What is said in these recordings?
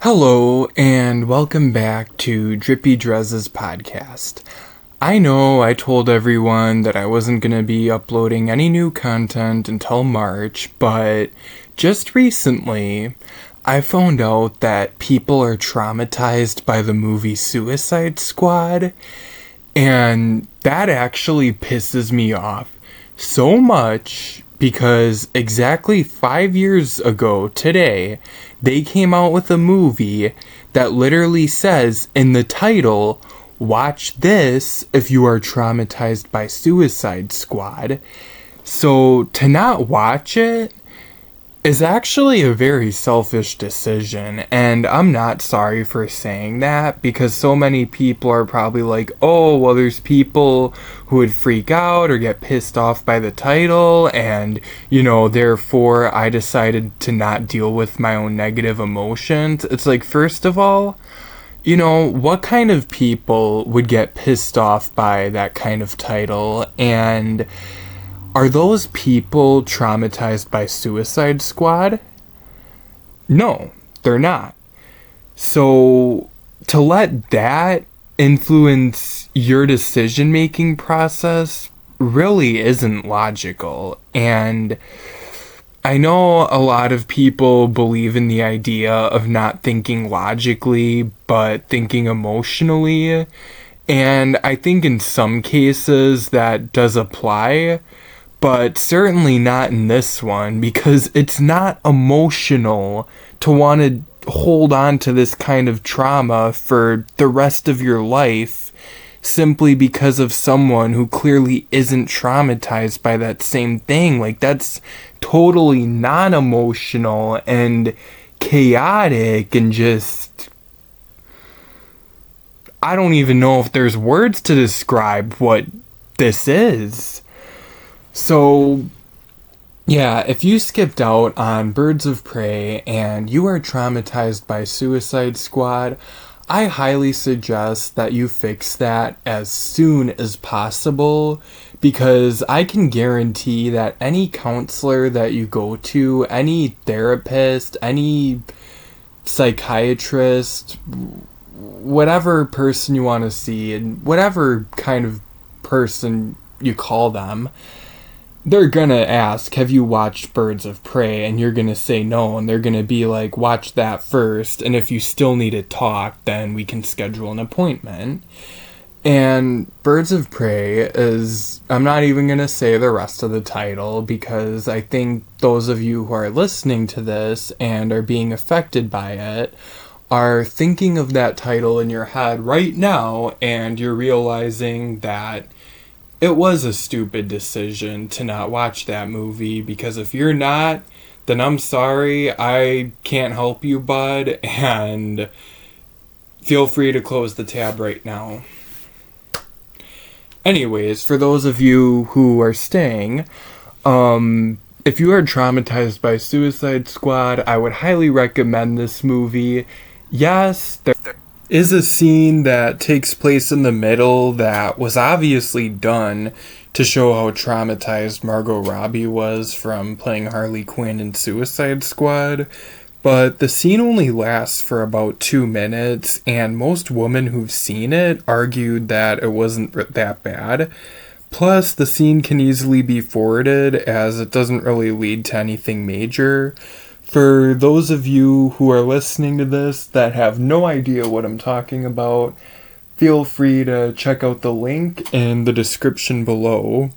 Hello, and welcome back to Drippy Drez's podcast. I know I told everyone that I wasn't going to be uploading any new content until March, but just recently, I found out that people are traumatized by the movie Suicide Squad, and that actually pisses me off so much because exactly 5 years ago today, they came out with a movie that literally says in the title, "Watch this if you are traumatized by Suicide Squad." So to not watch it is actually a very selfish decision, and I'm not sorry for saying that because so many people are probably like, oh, well, there's people who would freak out or get pissed off by the title, and, therefore I decided to not deal with my own negative emotions. It's like, first of all, what kind of people would get pissed off by that kind of title, and are those people traumatized by Suicide Squad? No, they're not. So, to let that influence your decision-making process really isn't logical. And I know a lot of people believe in the idea of not thinking logically, but thinking emotionally. And I think in some cases that does apply, but certainly not in this one, because it's not emotional to want to hold on to this kind of trauma for the rest of your life simply because of someone who clearly isn't traumatized by that same thing. Like, that's totally non-emotional and chaotic and just... I don't even know if there's words to describe what this is. So, yeah, if you skipped out on Birds of Prey and you are traumatized by Suicide Squad, I highly suggest that you fix that as soon as possible, because I can guarantee that any counselor that you go to, any therapist, any psychiatrist, whatever person you want to see, and whatever kind of person you call them, they're gonna ask, have you watched Birds of Prey? And you're gonna say no, and they're gonna be like, watch that first, and if you still need to talk, then we can schedule an appointment. And Birds of Prey is, I'm not even gonna say the rest of the title, because I think those of you who are listening to this and are being affected by it are thinking of that title in your head right now, and you're realizing that it was a stupid decision to not watch that movie, because if you're not, then I'm sorry, I can't help you, bud, and feel free to close the tab right now. Anyways, for those of you who are staying, if you are traumatized by Suicide Squad, I would highly recommend this movie. Yes, there is a scene that takes place in the middle that was obviously done to show how traumatized Margot Robbie was from playing Harley Quinn in Suicide Squad, but the scene only lasts for about 2 minutes, and most women who've seen it argued that it wasn't that bad. Plus, the scene can easily be forwarded as it doesn't really lead to anything major. For those of you who are listening to this that have no idea what I'm talking about, feel free to check out the link in the description below.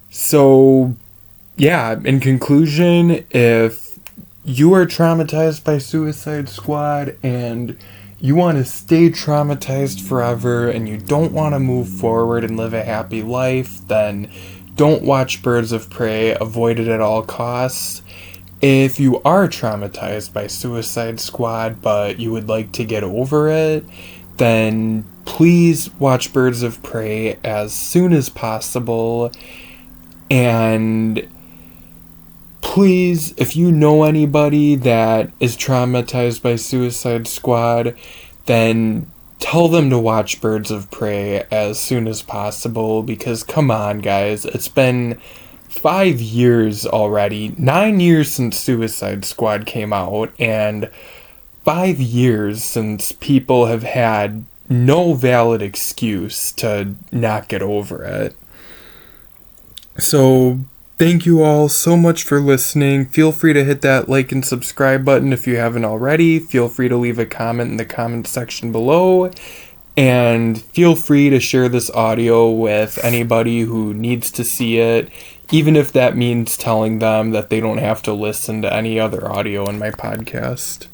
So, yeah, in conclusion, if you are traumatized by Suicide Squad and you want to stay traumatized forever and you don't want to move forward and live a happy life, then don't watch Birds of Prey. Avoid it at all costs. If you are traumatized by Suicide Squad, but you would like to get over it, then please watch Birds of Prey as soon as possible. And please, if you know anybody that is traumatized by Suicide Squad, then tell them to watch Birds of Prey as soon as possible, because come on, guys, it's been 5 years already, 9 years since Suicide Squad came out, and 5 years since people have had no valid excuse to not get over it. So, thank you all so much for listening. Feel free to hit that like and subscribe button if you haven't already. Feel free to leave a comment in the comment section below. And feel free to share this audio with anybody who needs to see it, even if that means telling them that they don't have to listen to any other audio in my podcast.